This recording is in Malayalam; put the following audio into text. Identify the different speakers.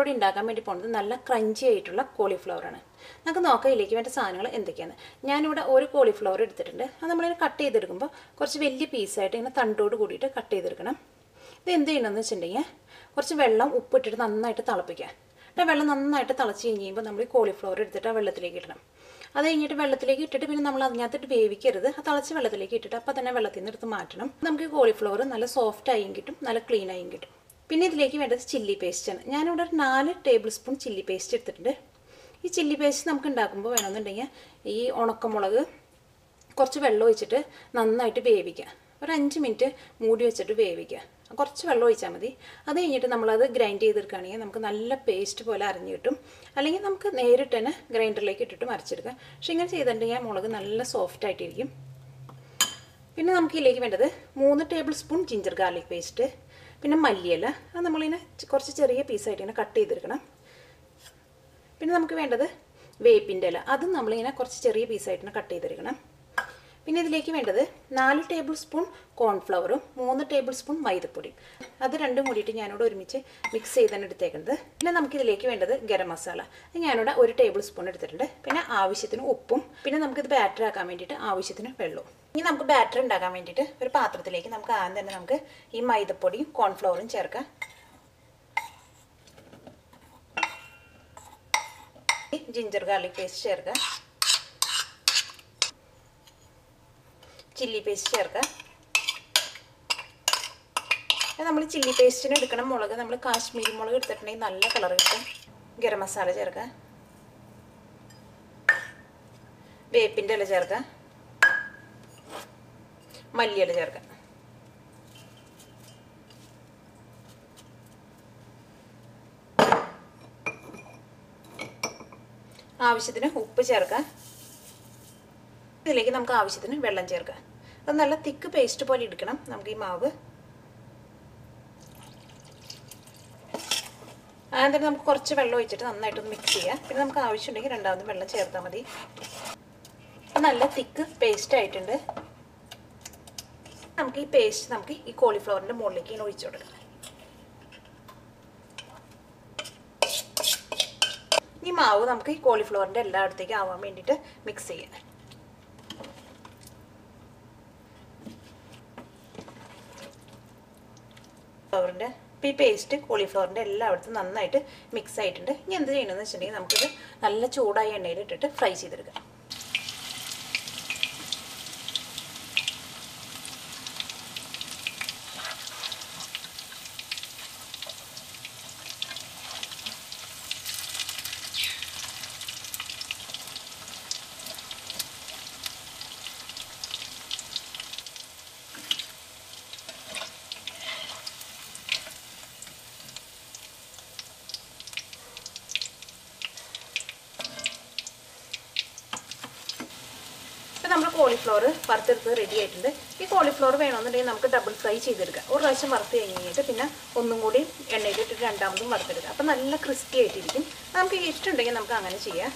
Speaker 1: നമ്മളോട് ഉണ്ടാക്കാൻ വേണ്ടി പോകുന്നത് നല്ല ക്രഞ്ചി ആയിട്ടുള്ള കോളിഫ്ലവറാണ്. നമുക്ക് നോക്കാം ഇതിലേക്ക് വേണ്ട സാധനങ്ങൾ എന്തൊക്കെയാണ്. ഞാനിവിടെ ഒരു കോളിഫ്ലവർ എടുത്തിട്ടുണ്ട്. അത് നമ്മളിങ്ങനെ കട്ട് ചെയ്തെടുക്കുമ്പോൾ കുറച്ച് വലിയ പീസായിട്ട് ഇങ്ങനെ തണ്ടോട് കൂടിയിട്ട് കട്ട് ചെയ്തെടുക്കണം. ഇത് എന്ത് ചെയ്യണമെന്ന് വെച്ചിട്ടുണ്ടെങ്കിൽ കുറച്ച് വെള്ളം ഉപ്പിട്ടിട്ട് നന്നായിട്ട് തിളപ്പിക്കുക. എന്നിട്ട് വെള്ളം നന്നായിട്ട് തിളച്ച് കഴിയുമ്പോൾ നമ്മൾ ഈ കോളിഫ്ലവർ എടുത്തിട്ട് ആ വെള്ളത്തിലേക്ക് ഇടണം. അത് കഴിഞ്ഞിട്ട് വെള്ളത്തിലേക്ക് ഇട്ടിട്ട് പിന്നെ നമ്മൾ അതിനകത്തിട്ട് വേവിക്കരുത്. ആ തിളച്ച് വെള്ളത്തിലേക്ക് ഇട്ടിട്ട് അപ്പോൾ തന്നെ വെള്ളത്തിൽ നിന്ന് എടുത്ത് മാറ്റണം. നമുക്ക് ഈ കോളിഫ്ലവർ നല്ല സോഫ്റ്റ് ആയും കിട്ടും, നല്ല ക്ലീൻ ആയും കിട്ടും. പിന്നെ ഇതിലേക്ക് വേണ്ടത് ചില്ലി പേസ്റ്റാണ്. ഞാനിവിടെ ഒരു 4 ടേബിൾ സ്പൂൺ ചില്ലി പേസ്റ്റ് എടുത്തിട്ടുണ്ട്. ഈ ചില്ലി പേസ്റ്റ് നമുക്ക് ഉണ്ടാക്കുമ്പോൾ വേണമെന്നുണ്ടെങ്കിൽ ഈ ഉണക്കമുളക് കുറച്ച് വെള്ളം ഒഴിച്ചിട്ട് നന്നായിട്ട് വേവിക്കുക. ഒരു 5 മിനിറ്റ് മൂടി വെച്ചിട്ട് വേവിക്കുക. കുറച്ച് വെള്ളം ഒഴിച്ചാൽ മതി. അത് കഴിഞ്ഞിട്ട് നമ്മളത് ഗ്രൈൻഡ് ചെയ്തെടുക്കുകയാണെങ്കിൽ നമുക്ക് നല്ല പേസ്റ്റ് പോലെ അരഞ്ഞ് കിട്ടും. അല്ലെങ്കിൽ നമുക്ക് നേരിട്ട് തന്നെ ഗ്രൈൻഡറിലേക്ക് ഇട്ടിട്ട് മറിച്ചെടുക്കാം. പക്ഷേ ഇങ്ങനെ ചെയ്തിട്ടുണ്ടെങ്കിൽ മുളക് നല്ല സോഫ്റ്റ് ആയിട്ടിരിക്കും. പിന്നെ നമുക്ക് ഇതിലേക്ക് വേണ്ടത് 3 table spoon ginger garlic paste, പിന്നെ മല്ലിയില. അത് നമ്മളിങ്ങനെ കുറച്ച് ചെറിയ പീസായിട്ട് ഇങ്ങനെ കട്ട് ചെയ്തെടുക്കണം. പിന്നെ നമുക്ക് വേണ്ടത് വേപ്പിൻ്റെ ഇല. അതും നമ്മളിങ്ങനെ കുറച്ച് ചെറിയ പീസായിട്ട് കട്ട് ചെയ്തെടുക്കണം. പിന്നെ ഇതിലേക്ക് വേണ്ടത് 4 ടേബിൾ സ്പൂൺ കോൺഫ്ലവറും 3 ടേബിൾ സ്പൂൺ മൈദപ്പൊടിയും. അത് രണ്ടും കൂടിയിട്ട് ഞാനിവിടെ ഒരുമിച്ച് മിക്സ് ചെയ്താണ് എടുത്തേക്കുന്നത്. പിന്നെ നമുക്കിതിലേക്ക് വേണ്ടത് ഗരം മസാല. അത് ഞാനിവിടെ 1 ടേബിൾ സ്പൂൺ എടുത്തിട്ടുണ്ട്. പിന്നെ ആവശ്യത്തിന് ഉപ്പും, പിന്നെ നമുക്കിത് ബാറ്റർ ആക്കാൻ വേണ്ടിയിട്ട് ആവശ്യത്തിന് വെള്ളവും. ഇനി നമുക്ക് ബാറ്റർ ഉണ്ടാക്കാൻ വേണ്ടിയിട്ട് ഒരു പാത്രത്തിലേക്ക് നമുക്ക് ആദ്യം തന്നെ നമുക്ക് ഈ മൈദപ്പൊടിയും കോൺഫ്ലവറും ചേർക്കാം. ജിഞ്ചർ ഗാർലിക് പേസ്റ്റ് ചേർക്കാം, ചില്ലി പേസ്റ്റ് ചേർക്കാം. നമ്മൾ ചില്ലി പേസ്റ്റിന് എടുക്കണം മുളക് നമ്മൾ കാശ്മീരി മുളക് എടുത്തിട്ടുണ്ടെങ്കിൽ നല്ല കളർ കിട്ടും. ഗരം മസാല ചേർക്കാം, വേപ്പിൻ്റെ ഇല ചേർക്കാം, മല്ലിയില ചേർക്കാം. ആവശ്യത്തിന് ഉപ്പ് ചേർക്കാം. ഇതിലേക്ക് നമുക്ക് ആവശ്യത്തിന് വെള്ളം ചേർക്കാം. അത് നല്ല തിക്ക് പേസ്റ്റ് പോലെ എടുക്കണം നമുക്ക് ഈ മാവ്. ആദ്യം തന്നെ നമുക്ക് കുറച്ച് വെള്ളം ഒഴിച്ചിട്ട് നന്നായിട്ടൊന്ന് മിക്സ് ചെയ്യാം. പിന്നെ നമുക്ക് ആവശ്യമുണ്ടെങ്കിൽ രണ്ടാമതും വെള്ളം ചേർത്താൽ മതി. നല്ല തിക്ക് പേസ്റ്റ് ആയിട്ടുണ്ട്. നമുക്ക് ഈ പേസ്റ്റ് നമുക്ക് ഈ കോളിഫ്ലവറിൻ്റെ മുകളിലേക്ക് ഇങ്ങനെ ഒഴിച്ചു കൊടുക്കാം. ഈ മാവ് നമുക്ക് ഈ കോളിഫ്ലവറിൻ്റെ എല്ലായിടത്തേക്കും ആവാൻ വേണ്ടിയിട്ട് മിക്സ് ചെയ്യാം. ഫ്ലവറിൻ്റെ ഈ പേസ്റ്റ് കോളിഫ്ലവറിൻ്റെ എല്ലായിടത്തും നന്നായിട്ട് മിക്സ് ആയിട്ടുണ്ട്. ഇനി എന്ത് ചെയ്യണമെന്ന് വെച്ചിട്ടുണ്ടെങ്കിൽ നമുക്കിത് നല്ല ചൂടായ എണ്ണയിൽ ഇട്ടിട്ട് ഫ്രൈ ചെയ്തെടുക്കാം. നമ്മുടെ കോളിഫ്ലവർ വറുത്തെടുത്ത് റെഡി ആയിട്ടുണ്ട്. ഈ കോളിഫ്ലവർ വേണമെന്നുണ്ടെങ്കിൽ നമുക്ക് ഡബിൾ ഫ്രൈ ചെയ്തെടുക്കാം. ഒരു പ്രാവശ്യം വറുത്ത് കഴിഞ്ഞിട്ട് പിന്നെ ഒന്നും കൂടി എണ്ണയിലിട്ടിട്ട് രണ്ടാമതും വറുത്തെടുക്കാം. അപ്പം നല്ല ക്രിസ്പി ആയിട്ടിരിക്കും. നമുക്ക് ഇഷ്ടമുണ്ടെങ്കിൽ നമുക്ക് അങ്ങനെ ചെയ്യാം.